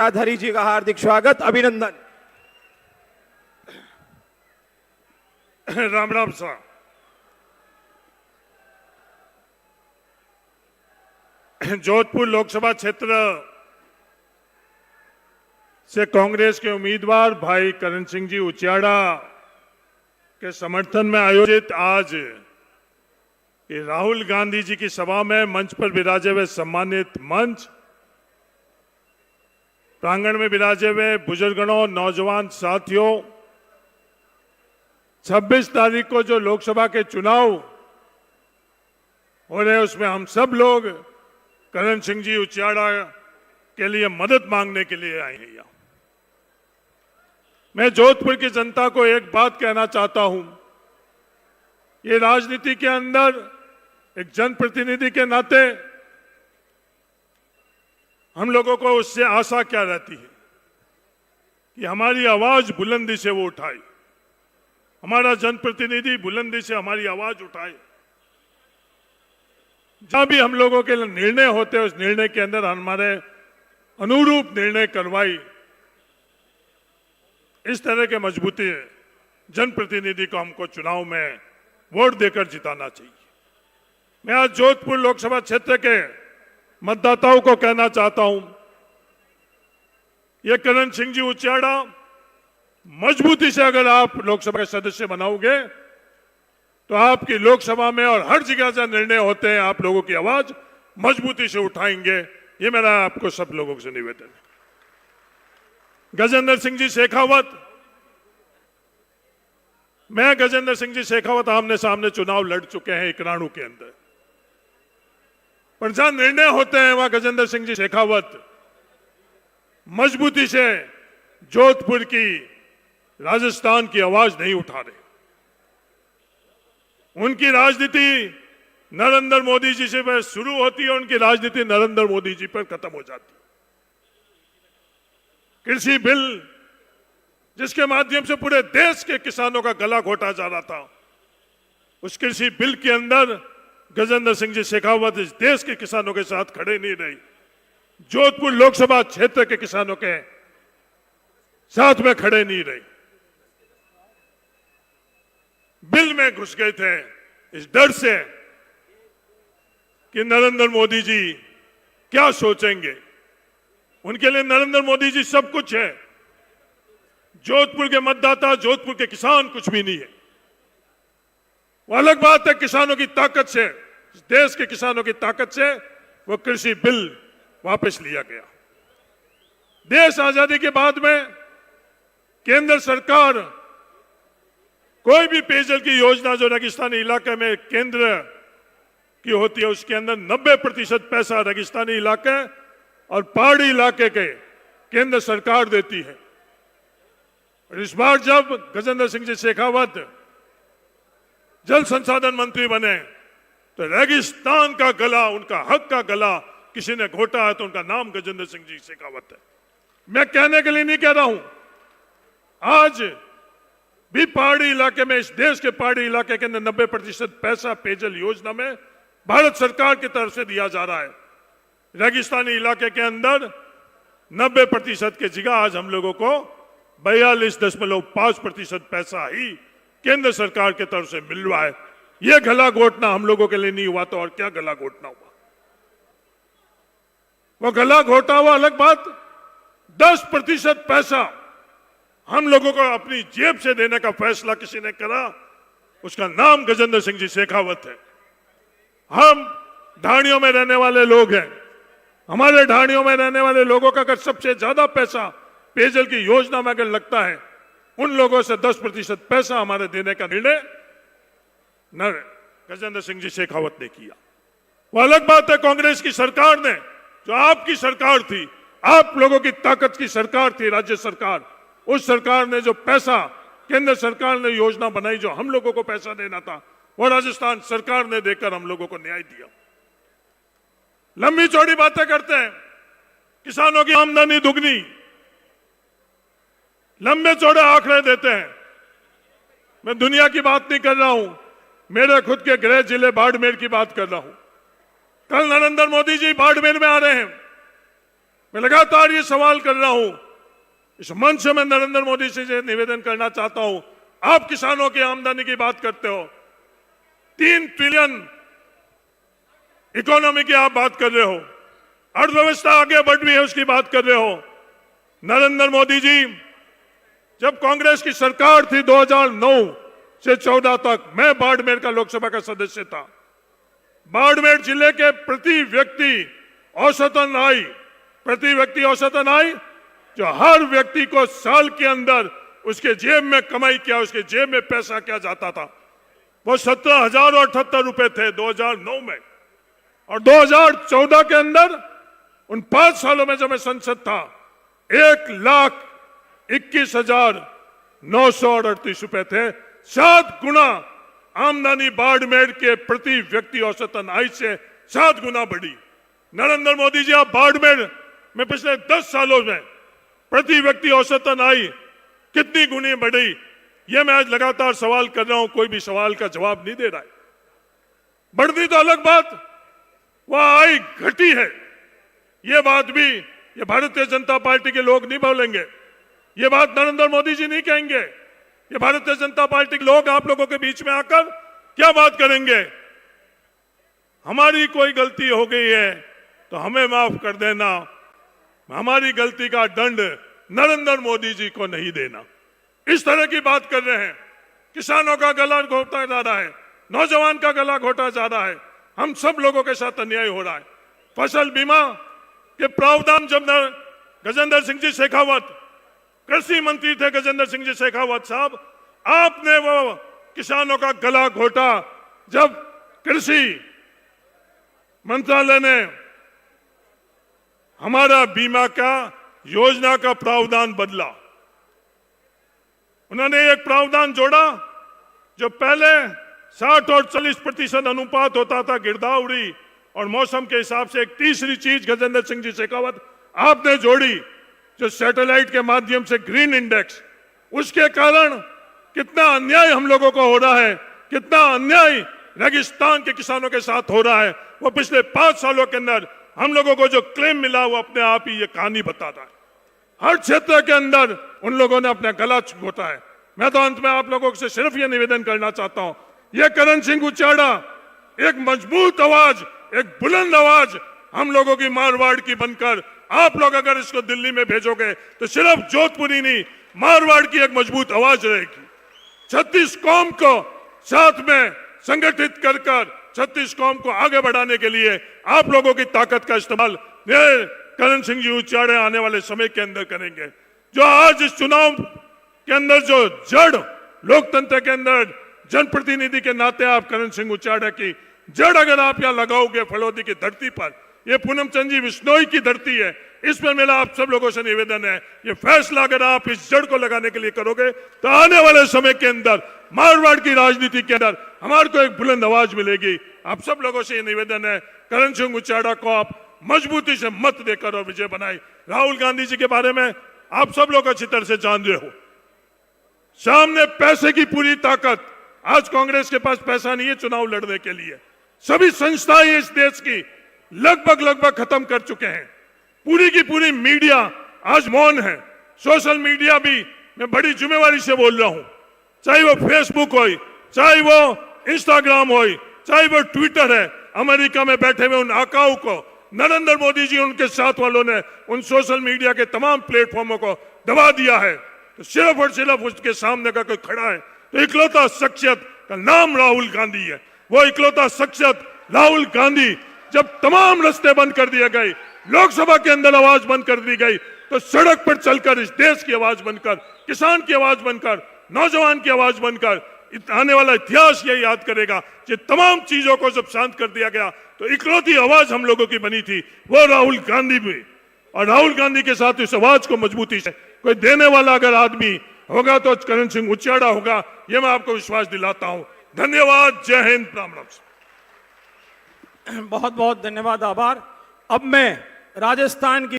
धरी जी का हार्दिक स्वागत अभिनंदन। राम राम साहब, जोधपुर लोकसभा क्षेत्र से कांग्रेस के उम्मीदवार भाई करण सिंह जी उचियाड़ा के समर्थन में आयोजित आज ये राहुल गांधी जी की सभा में मंच पर विराजे हुए सम्मानित मंच, प्रांगण में विराजे हुए बुजुर्गों, नौजवान साथियों, 26 तारीख को जो लोकसभा के चुनाव हो रहे हैं उसमें हम सब लोग करण सिंह जी उचियाड़ा के लिए मदद मांगने के लिए आए हैं। मैं जोधपुर की जनता को एक बात कहना चाहता हूं, ये राजनीति के अंदर एक जनप्रतिनिधि के नाते हम लोगों को उससे आशा क्या रहती है कि हमारी आवाज बुलंदी से वो उठाए, हमारा जनप्रतिनिधि बुलंदी से हमारी आवाज उठाए। जहां भी हम लोगों के निर्णय होते हैं उस निर्णय के अंदर हमारे अनुरूप निर्णय करवाई। इस तरह के मजबूती जनप्रतिनिधि को हमको चुनाव में वोट देकर जिताना चाहिए। मैं आज जोधपुर लोकसभा क्षेत्र के मतदाताओं को कहना चाहता हूं, ये करण सिंह जी उचियाड़ा मजबूती से अगर आप लोकसभा के सदस्य बनाओगे तो आपकी लोकसभा में और हर जगह से निर्णय होते हैं, आप लोगों की आवाज मजबूती से उठाएंगे। ये मेरा आपको सब लोगों से निवेदन है। गजेंद्र सिंह जी शेखावत, मैं गजेंद्र सिंह जी शेखावत आमने सामने चुनाव लड़ चुके हैं इकराणु के अंदर, पर जहां निर्णय होते हैं वहां गजेंद्र सिंह जी शेखावत मजबूती से जोधपुर की, राजस्थान की आवाज नहीं उठा रहे। उनकी राजनीति नरेंद्र मोदी जी से शुरू होती है, उनकी राजनीति नरेंद्र मोदी जी पर खत्म हो जाती है। कृषि बिल जिसके माध्यम से पूरे देश के किसानों का गला घोटा जा रहा था, उस कृषि बिल के अंदर गजेंद्र सिंह जी शेखावत इस देश के किसानों के साथ खड़े नहीं रही, जोधपुर लोकसभा क्षेत्र के किसानों के साथ में खड़े नहीं रही, बिल में घुस गए थे इस डर से कि नरेंद्र मोदी जी क्या सोचेंगे। उनके लिए नरेंद्र मोदी जी सब कुछ है, जोधपुर के मतदाता, जोधपुर के किसान कुछ भी नहीं है। वो अलग बात है, किसानों की ताकत से, देश के किसानों की ताकत से वो कृषि बिल वापस लिया गया। देश आजादी के बाद में केंद्र सरकार कोई भी पेयजल की योजना जो रेगिस्तानी इलाके में केंद्र की होती है उसके अंदर 90% पैसा रेगिस्तानी इलाके और पहाड़ी इलाके के केंद्र सरकार देती है। और इस बार जब गजेंद्र सिंह जी शेखावत जल संसाधन मंत्री बने तो रेगिस्तान का गला, उनका हक का गला किसी ने घोटा है तो उनका नाम गजेंद्र सिंह जी शेखावत है। मैं कहने के लिए नहीं कह रहा हूं, आज भी पहाड़ी इलाके में, इस देश के पहाड़ी इलाके के अंदर 90% पैसा पेयजल योजना में भारत सरकार की तरफ से दिया जा रहा है। रेगिस्तानी इलाके के अंदर 90% की जगह आज हम लोगों को 42.5% पैसा ही केंद्र सरकार की तरफ से मिल रहा है। यह गला घोटना हम लोगों के लिए नहीं हुआ तो और क्या गला घोटना हुआ। वो गला घोटा हुआ अलग बात, 10% पैसा हम लोगों को अपनी जेब से देने का फैसला किसी ने करा, उसका नाम गजेंद्र सिंह जी शेखावत है। हम ढाणियों में रहने वाले लोग हैं, हमारे ढाणियों में रहने वाले लोगों का अगर सबसे ज्यादा पैसा पेयजल की योजना में अगर लगता है, उन लोगों से 10% पैसा हमारे देने का निर्णय गजेंद्र सिंह जी शेखावत ने किया। वो अलग बात है, कांग्रेस की सरकार ने, जो आपकी सरकार थी, आप लोगों की ताकत की सरकार थी, राज्य सरकार, उस सरकार ने जो पैसा केंद्र सरकार ने योजना बनाई, जो हम लोगों को पैसा देना था, वो राजस्थान सरकार ने देकर हम लोगों को न्याय दिया। लंबी चौड़ी बातें करते हैं, किसानों की आमदनी दुगनी, लंबे चौड़े आंकड़े देते हैं। मैं दुनिया की बात नहीं कर रहा हूं, मेरे खुद के गृह जिले बाड़मेर की बात कर रहा हूं। कल नरेंद्र मोदी जी बाड़मेर में आ रहे हैं, मैं लगातार ये सवाल कर रहा हूं, इस मंच से मैं नरेंद्र मोदी से ये निवेदन करना चाहता हूं, आप किसानों की आमदनी की बात करते हो, 3 ट्रिलियन इकोनॉमी की आप बात कर रहे हो, अर्थव्यवस्था आगे बढ़ रही है उसकी बात कर रहे हो। नरेंद्र मोदी जी, जब कांग्रेस की सरकार थी 2009 से 14 तक, मैं बाड़मेर का लोकसभा का सदस्य था। बाड़मेर जिले के प्रति व्यक्ति औसतन आय जो हर व्यक्ति को साल के अंदर उसके जेब में कमाई क्या, उसके जेब में पैसा क्या जाता था, वो 17,078 रुपए थे 2009 में। और 2014 के अंदर उन 5 सालों में जब मैं संसद था, 1,21,938 रुपए थे। 7 गुना आमदनी बाड़मेर के प्रति व्यक्ति औसतन आय से 7 गुना बढ़ी। नरेंद्र मोदी जी, आप बाड़मेर में पिछले 10 सालों में प्रति व्यक्ति औसतन आय कितनी गुनी बढ़ी, ये मैं आज लगातार सवाल कर रहा हूं, कोई भी सवाल का जवाब नहीं दे रहा है। बढ़ती तो अलग बात, वह आय घटी है, ये बात भी ये भारतीय जनता पार्टी के लोग नहीं बोलेंगे, ये बात नरेंद्र मोदी जी नहीं कहेंगे। ये भारतीय जनता पार्टी के लोग आप लोगों के बीच में आकर क्या बात करेंगे, हमारी कोई गलती हो गई है तो हमें माफ कर देना, हमारी गलती का दंड नरेंद्र मोदी जी को नहीं देना, इस तरह की बात कर रहे हैं। किसानों का गला घोटा जा रहा है, नौजवान का गला घोटा जा रहा है, हम सब लोगों के साथ अन्याय हो रहा है। फसल बीमा के प्रावधान, जब गजेंद्र सिंह जी शेखावत कृषि मंत्री थे, गजेंद्र सिंह जी शेखावत साहब, आपने वो किसानों का गला घोटा जब कृषि मंत्रालय ने हमारा बीमा का योजना का प्रावधान बदला। उन्होंने एक प्रावधान जोड़ा, जो पहले 60 और 40% अनुपात होता था गिरदावरी और मौसम के हिसाब से। एक तीसरी चीज गजेंद्र सिंह जी शेखावत आपने जोड़ी, जो सैटेलाइट के माध्यम से ग्रीन इंडेक्स, उसके कारण कितना अन्याय हम लोगों को हो रहा है, कितना अन्याय रेगिस्तान के किसानों के साथ हो रहा है, वो पिछले 5 सालों के अंदर हम लोगों को जो क्लेम मिला वो अपने आप ही ये कहानी बताता है। हर क्षेत्र के अंदर उन लोगों ने अपना गला घोटा है। मैं तो अंत में आप लोगों से सिर्फ ये निवेदन करना चाहता हूं, ये करण सिंह उचाड़ा एक मजबूत आवाज, एक बुलंद आवाज हम लोगों की मारवाड़ की बनकर, आप लोग अगर इसको दिल्ली में भेजोगे तो सिर्फ जोधपुरी नहीं, मारवाड़ की एक मजबूत आवाज रहेगी। 36 कौम को साथ में संगठित कर 36 कौम को आगे बढ़ाने के लिए आप लोगों की ताकत का इस्तेमाल करण सिंह जी उचाड़े आने वाले समय के अंदर करेंगे। जो आज इस चुनाव के अंदर जो जड़ लोकतंत्र के अंदर जनप्रतिनिधि के नाते आप करण सिंह उचाड़े की जड़ अगर आप यहाँ लगाओगे फलोदी की धरती पर, ये पूनम चंद जी बिश्नोई की धरती है, इस पर मेरा आप सब लोगों से निवेदन है, ये फैसला अगर आप इस जड़ को लगाने के लिए करोगे तो आने वाले समय के अंदर मारवाड़ की राजनीति के अंदर हमारे को एक बुलंद आवाज मिलेगी। आप सब लोगों से ये निवेदन है, करण सिंह उचाड़ा को आप मजबूती से मत देकर और विजय बनाए। राहुल गांधी जी के बारे में आप सब लोग अच्छी तरह से जान रहे हो, सामने पैसे की पूरी ताकत, आज कांग्रेस के पास पैसा नहीं है चुनाव लड़ने के लिए, सभी संस्थाएं इस देश की लगभग खत्म कर चुके हैं। पूरी की पूरी मीडिया आज मौन है, सोशल मीडिया भी मैं बड़ी जिम्मेवारी से बोल रहा हूं, चाहे वो फेसबुक हो, चाहे वो इंस्टाग्राम हो, चाहे वो ट्विटर है। अमेरिका में बैठे हुए उन आकाओं को नरेंद्र मोदी जी उनके साथ वालों ने उन सोशल मीडिया के तमाम प्लेटफॉर्मों को दबा दिया है। तो सिर्फ और सिर्फ उसके सामने का कोई खड़ा है तो इकलौता शख्सियत का नाम राहुल गांधी है। वो इकलौता शख्सियत राहुल गांधी, जब तमाम रास्ते बंद कर दिए गए, लोकसभा के अंदर आवाज बंद कर दी गई, तो सड़क पर चलकर इस देश की आवाज बनकर, किसान की आवाज बनकर, नौजवान की आवाज बनकर आने वाला इतिहास ये याद करेगा कि तमाम चीजों को जब शांत कर दिया गया तो इकलौती आवाज हम लोगों की बनी थी वो राहुल गांधी भी। और राहुल गांधी के साथ इस आवाज को मजबूती से कोई देने वाला अगर आदमी होगा तो करण सिंह उचाड़ा होगा, ये मैं आपको विश्वास दिलाता हूं। धन्यवाद, जय हिंद, राम राम। बहुत बहुत धन्यवाद, आभार। अब मैं राजस्थान की